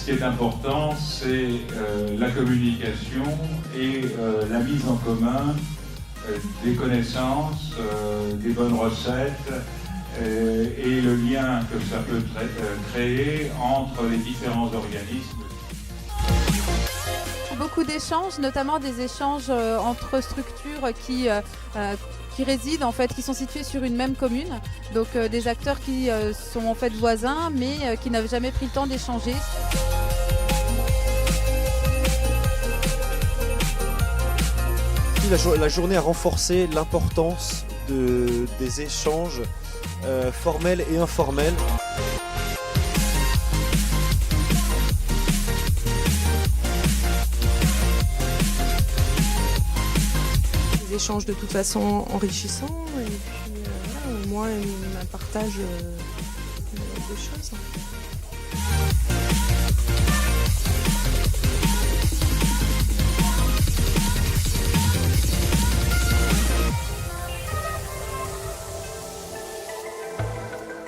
Ce qui est important, c'est la communication et la mise en commun des connaissances, des bonnes recettes et le lien que ça peut créer entre les différents organismes. Beaucoup d'échanges, notamment des échanges entre structures qui résident en fait, qui sont situées sur une même commune, donc des acteurs qui sont en fait voisins, mais qui n'avaient jamais pris le temps d'échanger. La journée a renforcé l'importance des échanges formels et informels. Des échanges de toute façon enrichissants et puis voilà, au moins un partage de choses.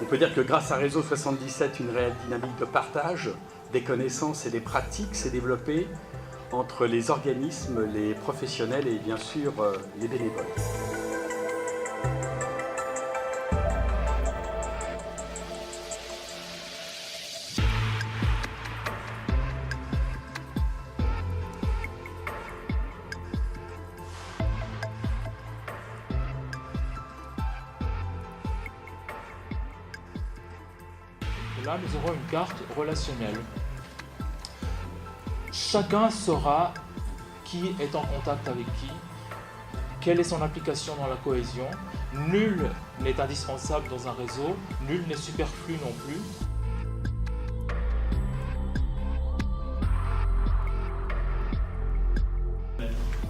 On peut dire que grâce à Réseau 77, une réelle dynamique de partage des connaissances et des pratiques s'est développée entre les organismes, les professionnels et bien sûr les bénévoles. Là, nous aurons une carte relationnelle. Chacun saura qui est en contact avec qui, quelle est son implication dans la cohésion. Nul n'est indispensable dans un réseau, nul n'est superflu non plus.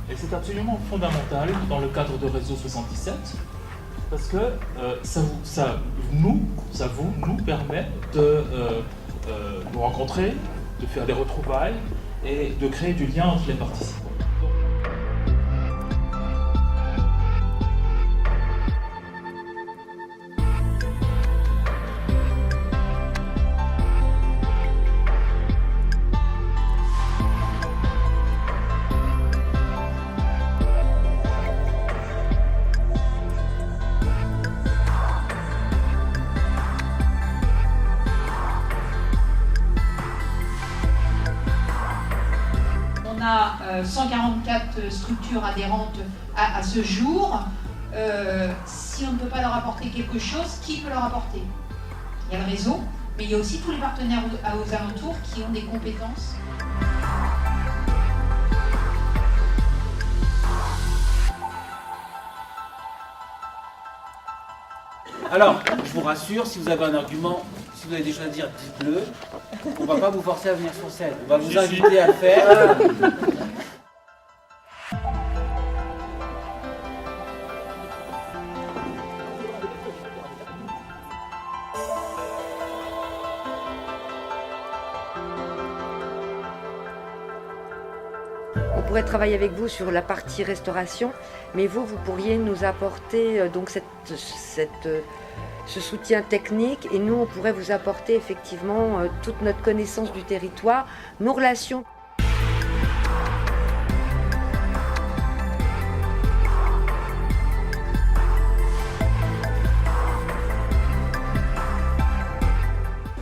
Et c'est absolument fondamental dans le cadre de Réseau 77, parce que ça nous permet de nous rencontrer, de faire des retrouvailles et de créer du lien entre les participants. On a 144 structures adhérentes à ce jour. Si on ne peut pas leur apporter quelque chose, qui peut leur apporter? Il y a le réseau, mais il y a aussi tous les partenaires aux alentours qui ont des compétences. Alors, je vous rassure, si vous avez un argument, si vous avez des choses à dire, dites-le. On ne va pas vous forcer à venir sur scène. On va vous inviter à le faire. On pourrait travailler avec vous sur la partie restauration, mais vous pourriez nous apporter donc ce soutien technique, et nous, on pourrait vous apporter effectivement toute notre connaissance du territoire, nos relations.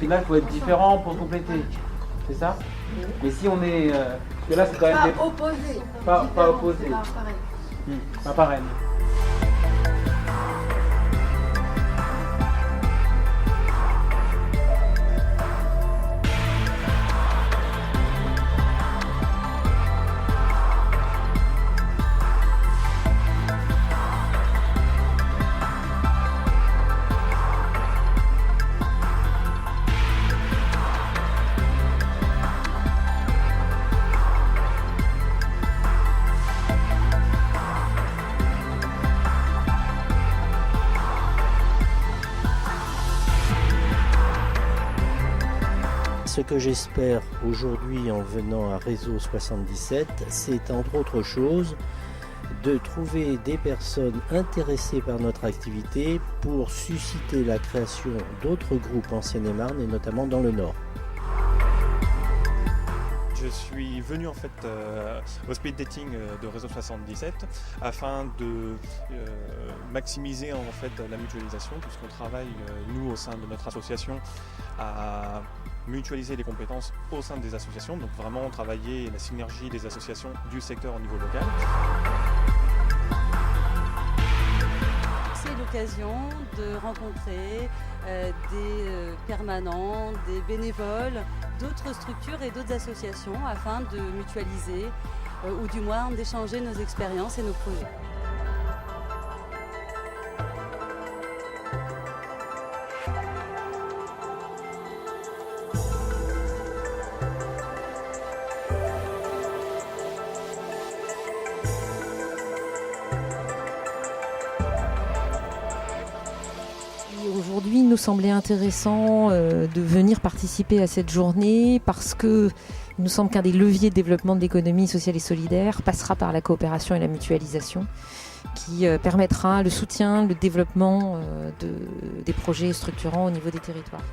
Là, il faut être différent pour compléter, c'est ça? Mais si on est... parce que là, c'est quand même... Pas opposé. Pas opposé. Pas pareil. Pas pareil. Ce que j'espère aujourd'hui en venant à Réseau 77, c'est entre autres choses de trouver des personnes intéressées par notre activité pour susciter la création d'autres groupes en Seine-et-Marne et notamment dans le Nord. Je suis venu en fait au speed dating de Réseau 77 afin de maximiser en fait la mutualisation, puisqu'on travaille nous au sein de notre association à mutualiser les compétences au sein des associations, donc vraiment travailler la synergie des associations du secteur au niveau local. C'est l'occasion de rencontrer des permanents, des bénévoles, d'autres structures et d'autres associations afin de mutualiser ou du moins d'échanger nos expériences et nos projets. Aujourd'hui, il nous semblait intéressant de venir participer à cette journée parce que il nous semble qu'un des leviers de développement de l'économie sociale et solidaire passera par la coopération et la mutualisation qui permettra le soutien, le développement des projets structurants au niveau des territoires.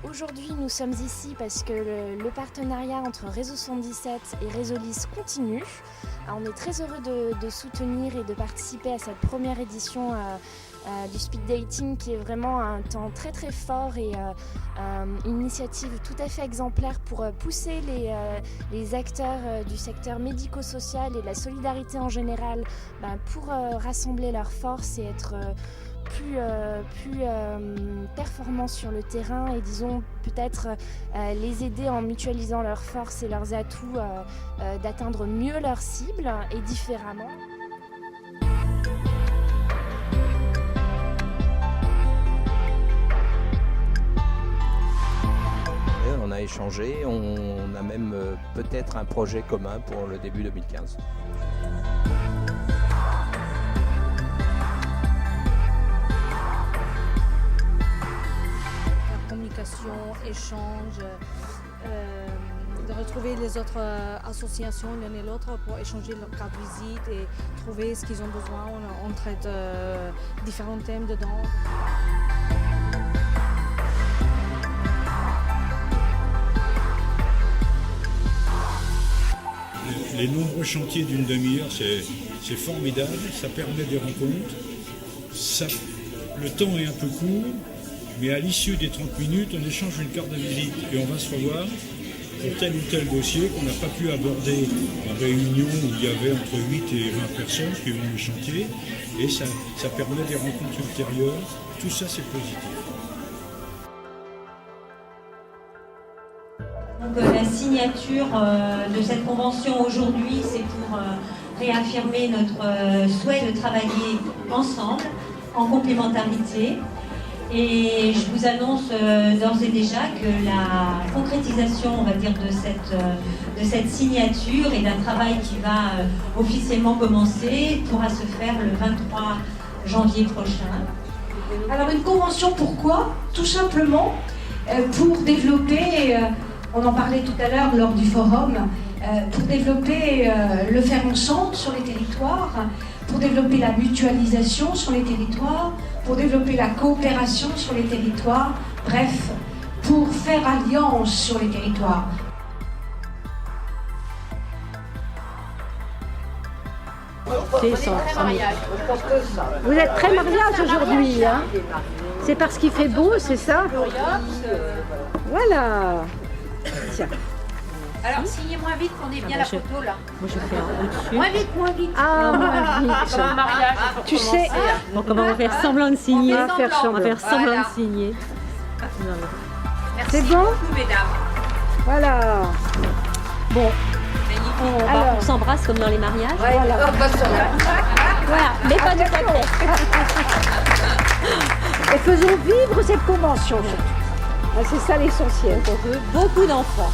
Aujourd'hui, nous sommes ici parce que le partenariat entre Réseau 77 et Résolis continue. Alors, on est très heureux de soutenir et de participer à cette première édition du speed dating, qui est vraiment un temps très très fort et une initiative tout à fait exemplaire pour pousser les acteurs du secteur médico-social et de la solidarité en général pour rassembler leurs forces et être plus performants sur le terrain et disons peut-être les aider en mutualisant leurs forces et leurs atouts d'atteindre mieux leurs cibles et différemment. On a échangé, on a même peut-être un projet commun pour le début 2015. La communication, échange, de retrouver les autres associations l'une et l'autre pour échanger leur carte visite et trouver ce qu'ils ont besoin. On traite différents thèmes dedans. Les nombreux chantiers d'une demi-heure, c'est formidable, ça permet des rencontres. Le temps est un peu court, mais à l'issue des 30 minutes, on échange une carte de visite et on va se revoir pour tel ou tel dossier qu'on n'a pas pu aborder en réunion où il y avait entre 8 et 20 personnes suivant le chantier, et ça permet des rencontres ultérieures. Tout ça, c'est positif. Donc, la signature de cette convention aujourd'hui, c'est pour réaffirmer notre souhait de travailler ensemble, en complémentarité. Et je vous annonce d'ores et déjà que la concrétisation, on va dire, de cette signature et d'un travail qui va officiellement commencer pourra se faire le 23 janvier prochain. Alors une convention, pourquoi? Tout simplement pour développer, on en parlait tout à l'heure lors du forum, pour développer le faire ensemble sur les territoires, pour développer la mutualisation sur les territoires, pour développer la coopération sur les territoires, bref, pour faire alliance sur les territoires. Vous êtes très mariage aujourd'hui, hein? C'est parce qu'il fait beau, c'est ça? Voilà. Tiens. Alors, signez moins vite qu'on ait bien la photo là. Moi, je fais un au-dessus. Moins vite, moins vite. Ah, moins vite. Comme un mariage, tu sais. Donc, on va faire semblant de signer. On va faire semblant de signer. C'est bon? Beaucoup, mesdames. Voilà. Bon. On s'embrasse comme dans les mariages. Ouais, voilà. Voilà, mais pas de tête. Et faisons vivre cette convention surtout. Ah, c'est ça l'essentiel. On veut beaucoup d'enfants.